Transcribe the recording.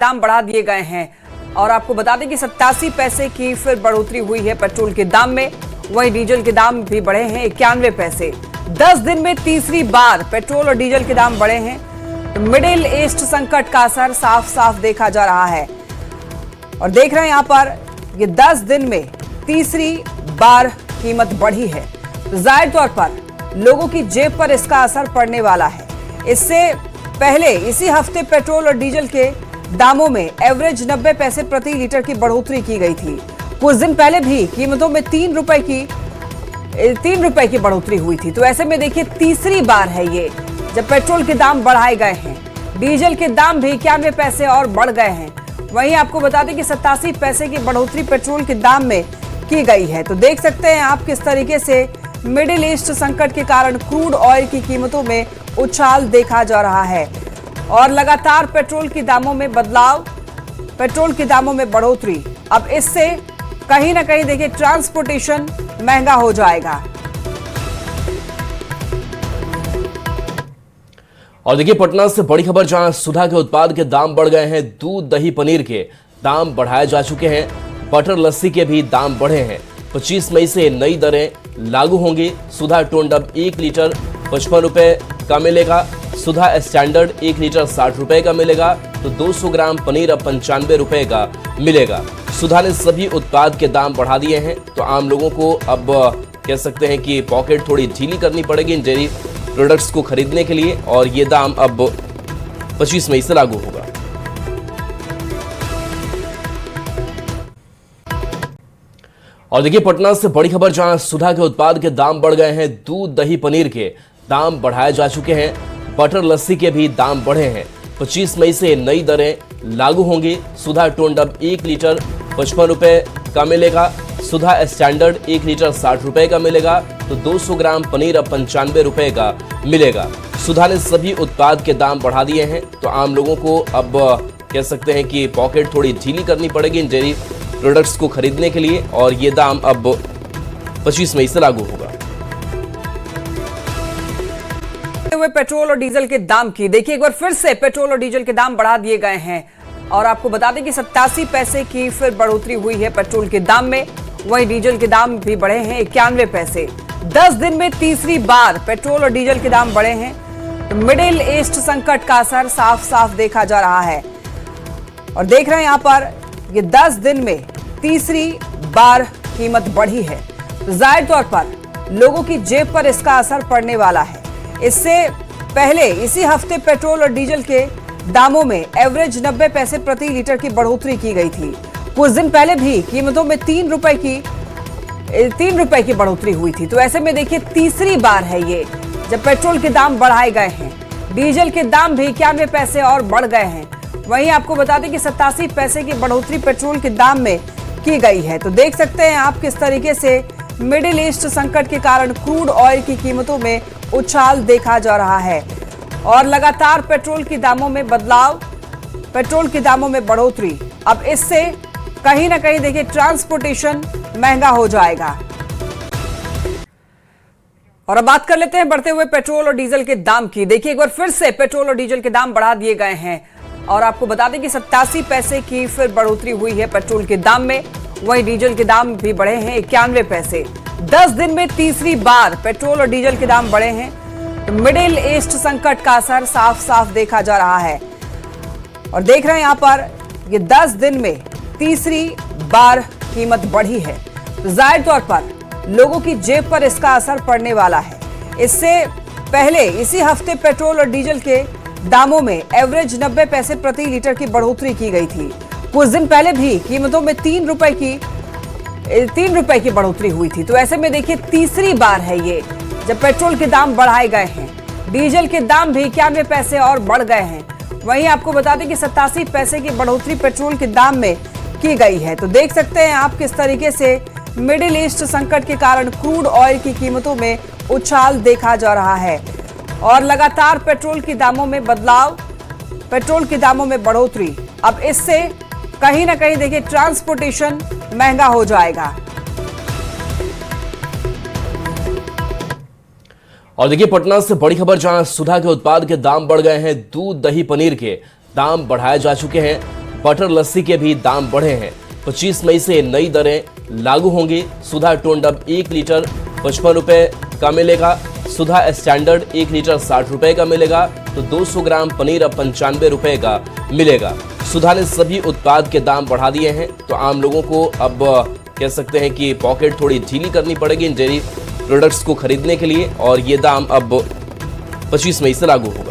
दाम बढ़ा दिए गए हैं। और आपको बता दें कि 87 पैसे की फिर बढ़ोतरी हुई है पेट्रोल के दाम में। वहीं डीजल के दाम भी बढ़े हैं 91 पैसे। 10 दिन में तीसरी बार पेट्रोल और डीजल के दाम बढ़े हैं। तो मिडिल ईस्ट संकट का असर साफ साफ देखा जा रहा है। और देख रहे हैं यहां पर ये 10 दिन में तीसरी बार कीमत बढ़ी है। तो जाहिर तौर पर लोगों की जेब पर इसका असर पड़ने वाला है। इससे पहले इसी हफ्ते पेट्रोल और डीजल के दामों में एवरेज 90 पैसे प्रति लीटर की बढ़ोतरी की गई थी। कुछ दिन पहले भी कीमतों में 3 रुपए की बढ़ोतरी हुई थी। तो ऐसे में देखिए तीसरी बार है ये जब पेट्रोल के दाम बढ़ाए गए हैं। डीजल के दाम भी 91 पैसे और बढ़ गए हैं। वहीं आपको बता दें कि 87 पैसे की बढ़ोतरी पेट्रोल के दाम में की गई है। तो देख सकते हैं आप किस तरीके से मिडिल ईस्ट संकट के कारण क्रूड ऑयल की कीमतों में उछाल देखा जा रहा है। और लगातार पेट्रोल के दामों में बदलाव, पेट्रोल के दामों में बढ़ोतरी। अब इससे कहीं ना कहीं देखिए ट्रांसपोर्टेशन महंगा हो जाएगा। और देखिए पटना से बड़ी खबर, जहां सुधा के उत्पाद के दाम बढ़ गए हैं। दूध, दही, पनीर के दाम बढ़ाए जा चुके हैं। बटर लस्सी के भी दाम बढ़े हैं। 25 मई से नई दरें लागू होंगी। सुधा टोंड अब 1 लीटर 55 रुपए का मिलेगा। सुधा स्टैंडर्ड 1 लीटर 60 रुपए का मिलेगा। तो 200 ग्राम पनीर अब 95 रुपए का मिलेगा। सुधा ने सभी उत्पाद के दाम बढ़ा दिए हैं। तो आम लोगों को अब कह सकते हैं कि पॉकेट थोड़ी ढीली करनी पड़ेगी इन डेयरी प्रोडक्ट्स को खरीदने के लिए। और ये दाम अब 25 मई से लागू होगा। और देखिए पटना से बड़ी खबर, जहां सुधा के उत्पाद के दाम बढ़ गए हैं। दूध, दही, पनीर के दाम बढ़ाए जा चुके हैं। बटर लस्सी के भी दाम बढ़े हैं। 25 मई से नई दरें लागू होंगी। सुधा टोंड अब 1 लीटर 55 रुपए का मिलेगा। सुधा स्टैंडर्ड 1 लीटर 60 रुपए का मिलेगा। तो 200 ग्राम पनीर अब 95 रुपए का मिलेगा। सुधा ने सभी उत्पाद के दाम बढ़ा दिए हैं। तो आम लोगों को अब कह सकते हैं कि पॉकेट थोड़ी ढीली करनी पड़ेगी इन डेयरी प्रोडक्ट्स को खरीदने के लिए। और ये दाम अब 25 मई से लागू होगा। हुए पेट्रोल और डीजल के दाम की देखिए एक बार फिर से पेट्रोल और डीजल के दाम बढ़ा दिए गए हैं। और आपको बता दें कि 87 पैसे की फिर बढ़ोतरी हुई है पेट्रोल के दाम में। वहीं डीजल के दाम भी बढ़े हैं 91 पैसे। 10 दिन में तीसरी बार पेट्रोल और डीजल के दाम बढ़े हैं। तो मिडिल ईस्ट संकट का असर साफ साफ देखा जा रहा है। और देख रहे हैं यहां पर ये 10 दिन में तीसरी बार कीमत बढ़ी है। तो जाहिर तौर पर लोगों की जेब पर इसका असर पड़ने वाला है। इससे पहले इसी हफ्ते पेट्रोल और डीजल के दामों में एवरेज 90 पैसे प्रति लीटर की बढ़ोतरी की गई थी। कुछ दिन पहले भी कीमतों में 3 रुपए की बढ़ोतरी हुई थी। तो ऐसे में देखिए तीसरी बार है ये जब पेट्रोल के दाम बढ़ाए गए हैं। डीजल के दाम भी 91 पैसे और बढ़ गए हैं। वहीं आपको बता दें कि 87 पैसे की बढ़ोतरी पेट्रोल के दाम में की गई है। तो देख सकते हैं आप किस तरीके से मिडिल ईस्ट संकट के कारण क्रूड ऑयल की कीमतों में उछाल देखा जा रहा है। और लगातार पेट्रोल के दामों में बदलाव, पेट्रोल के दामों में बढ़ोतरी। अब इससे कहीं ना कहीं देखिए ट्रांसपोर्टेशन महंगा हो जाएगा। और अब बात कर लेते हैं बढ़ते हुए पेट्रोल और डीजल के दाम की। देखिए एक बार फिर से पेट्रोल और डीजल के दाम बढ़ा दिए गए हैं। और आपको बता दें कि 87 पैसे की फिर बढ़ोतरी हुई है पेट्रोल के दाम में। वहीं डीजल के दाम भी बढ़े हैं 91 पैसे। 10 दिन में तीसरी बार पेट्रोल और डीजल के दाम बढ़े हैं। तो मिडिल ईस्ट संकट का असर साफ साफ देखा जा रहा है। और देख रहे हैं यहां पर ये 10 दिन में तीसरी बार कीमत बढ़ी है। तो जाहिर तौर पर लोगों की जेब पर इसका असर पड़ने वाला है। इससे पहले इसी हफ्ते पेट्रोल और डीजल के दामों में एवरेज 90 पैसे प्रति लीटर की बढ़ोतरी की गई थी। कुछ दिन पहले भी कीमतों में 3 रुपए की बढ़ोतरी हुई थी। तो ऐसे में देखिए तीसरी बार है ये जब पेट्रोल के दाम बढ़ाए गए हैं। डीजल के दाम भी 91 पैसे और बढ़ गए हैं। वहीं आपको बता दें कि 87 पैसे की बढ़ोतरी पेट्रोल के दाम में की गई है। तो देख सकते हैं आप किस तरीके से मिडिल ईस्ट संकट के कारण क्रूड ऑयल की कीमतों में उछाल देखा जा रहा है। और लगातार पेट्रोल के दामों में बदलाव, पेट्रोल के दामों में बढ़ोतरी। अब इससे कहीं ना कहीं देखिए ट्रांसपोर्टेशन महंगा हो जाएगा। और देखिए पटना से बड़ी खबर, जहां सुधा के उत्पाद के दाम बढ़ गए हैं। दूध, दही, पनीर के दाम बढ़ाए जा चुके हैं। बटर लस्सी के भी दाम बढ़े हैं। 25 मई से नई दरें लागू होंगी। सुधा टोंड अब 1 लीटर 55 रुपए का मिलेगा। सुधा स्टैंडर्ड 1 लीटर 60 रुपए का मिलेगा, तो 200 ग्राम पनीर अब 95 रुपए का मिलेगा। सुधा ने सभी उत्पाद के दाम बढ़ा दिए हैं, तो आम लोगों को अब कह सकते हैं कि पॉकेट थोड़ी ढीली करनी पड़ेगी इन डेयरी प्रोडक्ट्स को खरीदने के लिए, और ये दाम अब 25 मई से लागू होगा।